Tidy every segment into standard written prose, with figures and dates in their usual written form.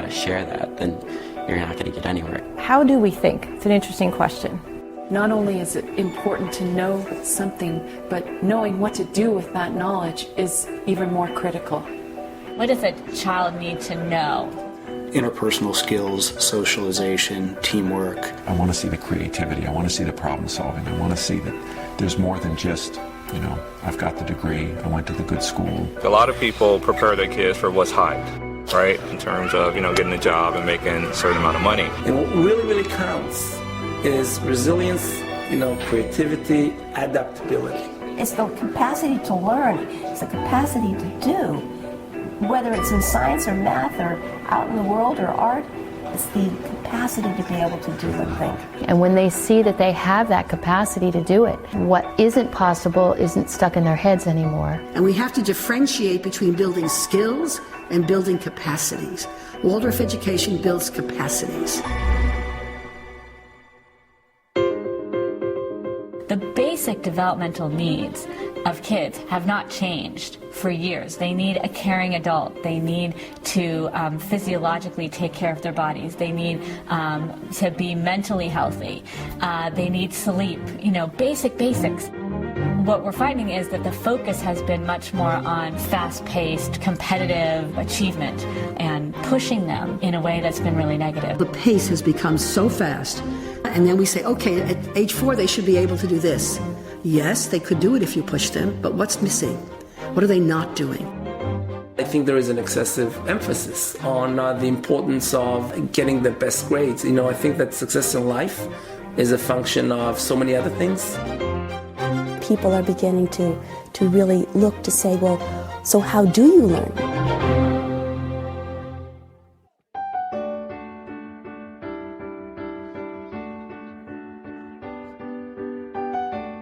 to share that, then you're not going to get anywhere. How do we think? It's an interesting question. Not only is it important to know something, but knowing what to do with that knowledge is even more critical. What does a child need to know? Interpersonal skills, socialization, teamwork. I want to see the creativity. I want to see the problem solving. I want to see that there's more than just, I've got the degree, I went to the good school. A lot of people prepare their kids for what's hyped, right? In terms of, getting a job and making a certain amount of money. And what really counts is resilience, creativity, adaptability. It's the capacity to learn. It's the capacity to do. Whether it's in science or math or out in the world or art, it's the capacity to be able to do and think. And when they see that they have that capacity to do it, what isn't possible isn't stuck in their heads anymore. And we have to differentiate between building skills and building capacities. Waldorf education builds capacities. The basic developmental needs of kids have not changed for years. They need a caring adult. They need to physiologically take care of their bodies. They need to be mentally healthy. They need sleep, basics. What we're finding is that the focus has been much more on fast-paced, competitive achievement and pushing them in a way that's been really negative. The pace has become so fast. And then we say, okay, at age 4 they should be able to do this. Yes, they could do it if you push them, but what's missing? What are they not doing? I think there is an excessive emphasis on the importance of getting the best grades. I think that success in life is a function of so many other things. People are beginning to really look to say, well, so how do you learn?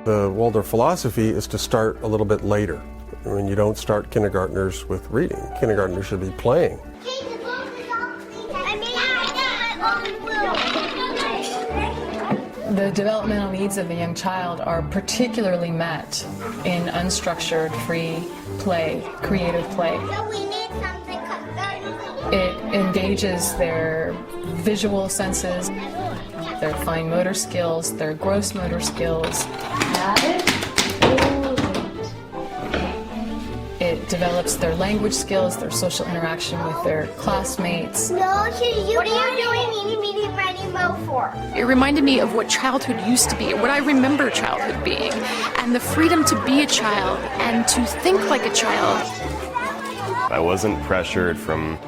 The Waldorf philosophy is to start a little bit later. When you don't start kindergartners with reading, kindergartners should be playing. The developmental needs of the young child are particularly met in unstructured, free play, creative play. It engages their visual senses, their fine motor skills, their gross motor skills. It develops their language skills, their social interaction with their classmates. No, what are you doing eeny, meeny, miny, moe for? It reminded me of what childhood used to be, what I remember childhood being, and the freedom to be a child and to think like a child. I wasn't pressured from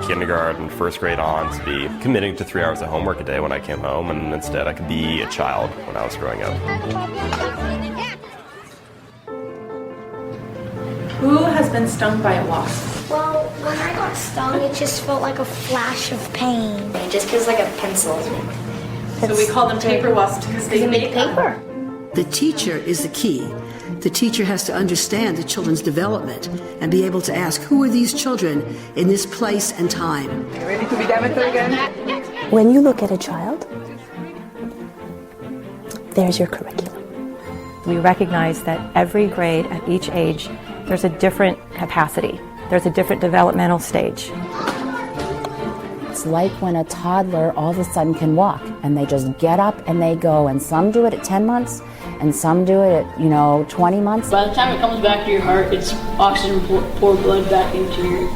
kindergarten, first grade on to be committing to 3 hours of homework a day when I came home, and instead I could be a child when I was growing up. Who has been stung by a wasp? Well, when I got stung, it just felt like a flash of pain. It just feels like a pencil. So we call them paper wasps because they make paper. The teacher is the key. The teacher has to understand the children's development and be able to ask, who are these children in this place and time? You ready to be done with it again? When you look at a child, there's your curriculum. We recognize that every grade at each age, there's a different capacity. There's a different developmental stage. It's like when a toddler all of a sudden can walk and they just get up and they go, and some do it at 10 months and some do it at 20 months. By the time it comes back to your heart, it's oxygen pour blood back into your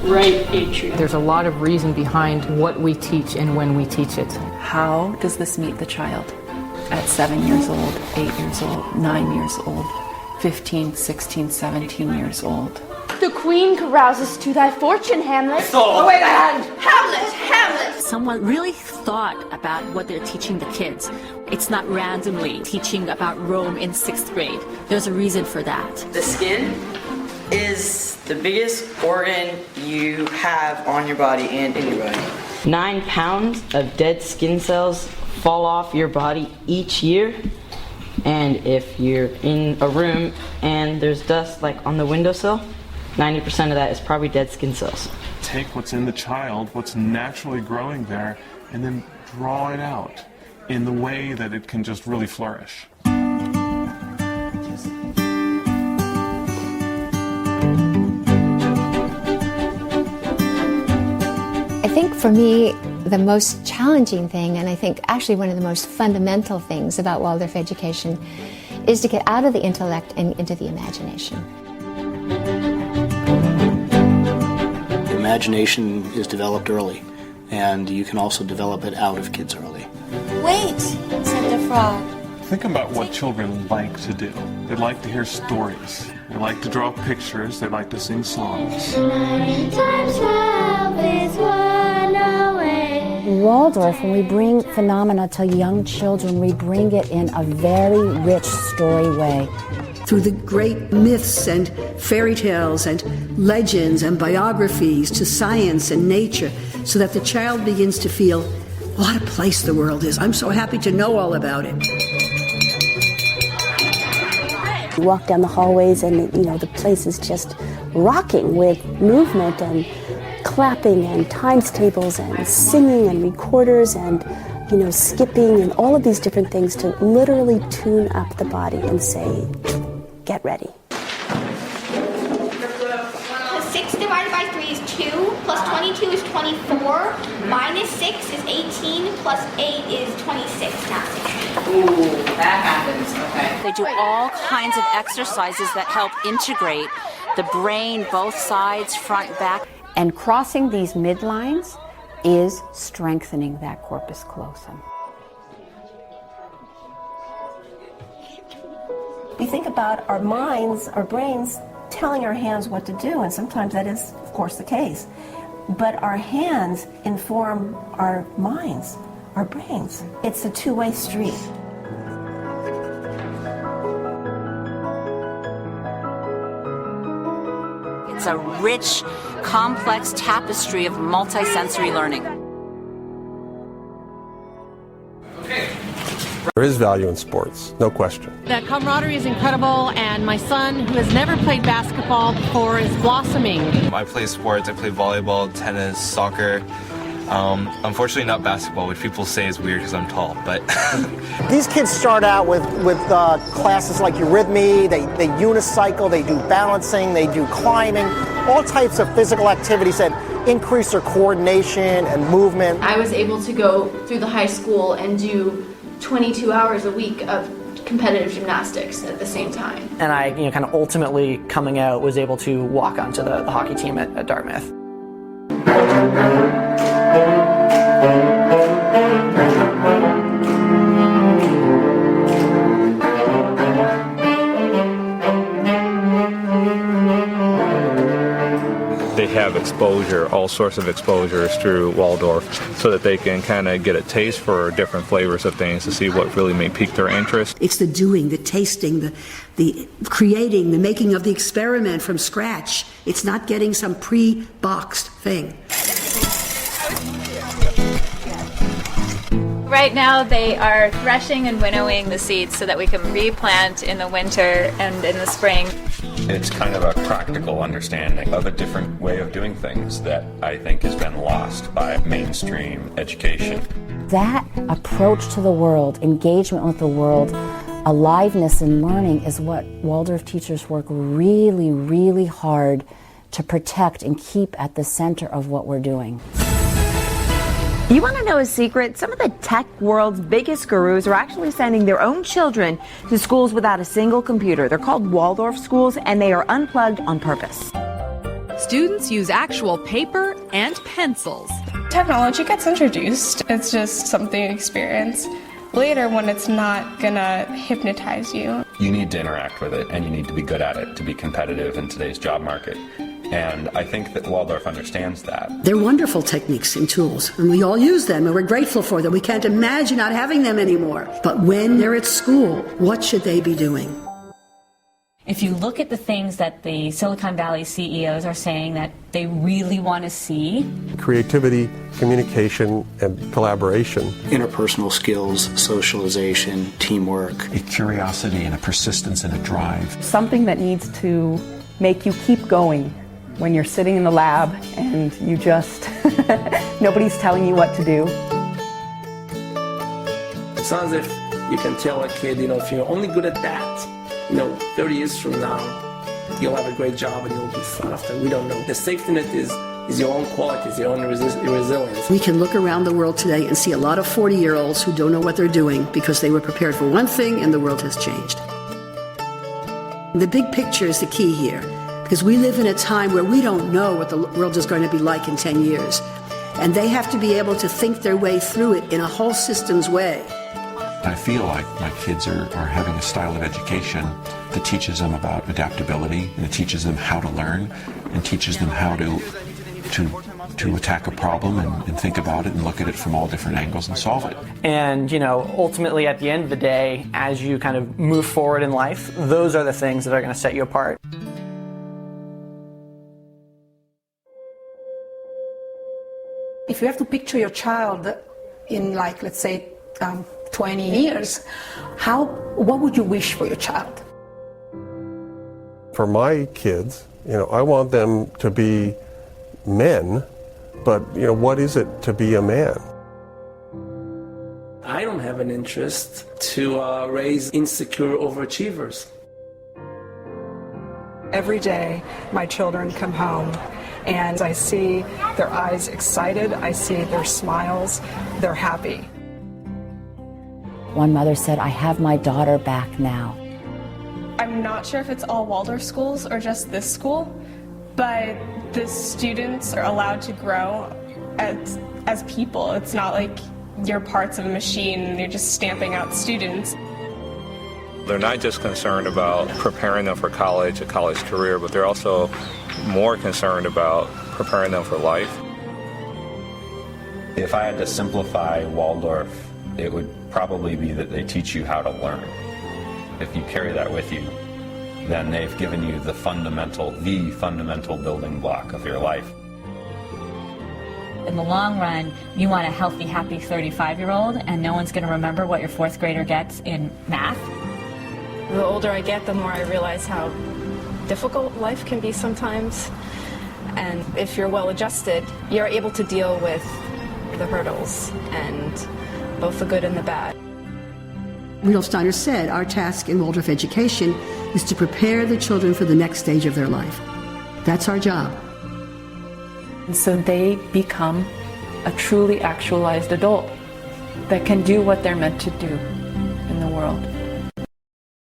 right atrium. There's a lot of reason behind what we teach and when we teach it. How does this meet the child at 7 years old, 8 years old, 9 years old, 15, 16, 17 years old? The queen carouses to thy fortune, Hamlet. Oh, wait a hand! Hamlet! Someone really thought about what they're teaching the kids. It's not randomly teaching about Rome in 6th grade. There's a reason for that. The skin is the biggest organ you have on your body and in your body. 9 pounds of dead skin cells fall off your body each year. And if you're in a room and there's dust like on the windowsill, 90% of that is probably dead skin cells. Take what's in the child, what's naturally growing there, and then draw it out in the way that it can just really flourish. I think think for me, the most challenging thing, and I think actually one of the most fundamental things about Waldorf education, is to get out of the intellect and into the imagination. Imagination is developed early, and you can also develop it out of kids early. Wait, said the frog. Think about what children like to do. They like to hear stories. They like to draw pictures. They like to sing songs. 9 times 12 is 108. Waldorf, when we bring phenomena to young children, we bring it in a very rich story way. Through the great myths and fairy tales and legends and biographies to science and nature, so that the child begins to feel, what a place the world is. I'm so happy to know all about it. You walk down the hallways and, the place is just rocking with movement and clapping and times tables and singing and recorders and, skipping and all of these different things to literally tune up the body and say, get ready. 6 divided by 3 is 2, plus 22 is 24, minus 6 is 18, plus 8 is 26, not 16. Ooh, that happens, okay. They do all kinds of exercises that help integrate the brain, both sides, front, back. And crossing these midlines is strengthening that corpus callosum. We think about our minds, our brains, telling our hands what to do, and sometimes that is, of course, the case. But our hands inform our minds, our brains. It's a two-way street. It's a rich, complex tapestry of multisensory learning. There is value in sports, no question. The camaraderie is incredible, and my son, who has never played basketball before, is blossoming. I play sports. I play volleyball, tennis, soccer. Unfortunately not basketball, which people say is weird because I'm tall, but... These kids start out with classes like eurythmy, they unicycle, they do balancing, they do climbing, all types of physical activities that increase their coordination and movement. I was able to go through the high school and do 22 hours a week of competitive gymnastics at the same time. And I, kind of ultimately coming out, was able to walk onto the hockey team at Dartmouth. They have exposure, all sorts of exposures through Waldorf, so that they can kind of get a taste for different flavors of things to see what really may pique their interest. It's the doing, the tasting, the creating, the making of the experiment from scratch. It's not getting some pre-boxed thing. Right now they are threshing and winnowing the seeds so that we can replant in the winter and in the spring. It's kind of a practical understanding of a different way of doing things that I think has been lost by mainstream education. That approach to the world, engagement with the world, aliveness in learning is what Waldorf teachers work really, really hard to protect and keep at the center of what we're doing. You want to know a secret? Some of the tech world's biggest gurus are actually sending their own children to schools without a single computer. They're called Waldorf schools, and they are unplugged on purpose. Students use actual paper and pencils. Technology gets introduced. It's just something you experience. Later, when it's not gonna hypnotize you. You need to interact with it, and you need to be good at it to be competitive in today's job market. And I think that Waldorf understands that. They're wonderful techniques and tools, and we all use them, and we're grateful for them. We can't imagine not having them anymore. But when they're at school, what should they be doing? If you look at the things that the Silicon Valley CEOs are saying that they really want to see. Creativity, communication, and collaboration. Interpersonal skills, socialization, teamwork. A curiosity and a persistence and a drive. Something that needs to make you keep going when you're sitting in the lab and you just, nobody's telling you what to do. It sounds as if you can tell a kid, if you're only good at that, 30 years from now, you'll have a great job and you'll be sought after. We don't know. The safety net is is your own qualities, your own resilience. We can look around the world today and see a lot of 40-year-olds who don't know what they're doing because they were prepared for one thing and the world has changed. The big picture is the key here, because we live in a time where we don't know what the world is going to be like in 10 years. And they have to be able to think their way through it in a whole systems way. I feel like my kids are having a style of education that teaches them about adaptability, and it teaches them how to learn, and teaches them how to attack a problem and think about it and look at it from all different angles and solve it. And, ultimately at the end of the day, as you kind of move forward in life, those are the things that are going to set you apart. If you have to picture your child in, like, let's say, 20 years, what would you wish for your child? For my kids, I want them to be men, but, what is it to be a man? I don't have an interest to raise insecure overachievers. Every day, my children come home, and I see their eyes excited, I see their smiles, they're happy. One mother said, "I have my daughter back now." I'm not sure if it's all Waldorf schools or just this school, but the students are allowed to grow as people. It's not like you're parts of a machine and you're just stamping out students. They're not just concerned about preparing them for college, a college career, but they're also more concerned about preparing them for life. If I had to simplify Waldorf, it would probably be that they teach you how to learn. If you carry that with you, then they've given you the fundamental building block of your life. In the long run, you want a healthy, happy 35-year-old, and no one's going to remember what your fourth grader gets in math. The older I get, the more I realize how difficult life can be sometimes. And if you're well adjusted, you're able to deal with the hurdles and both the good and the bad. Rudolf Steiner said, our task in Waldorf education is to prepare the children for the next stage of their life. That's our job. And so they become a truly actualized adult that can do what they're meant to do in the world.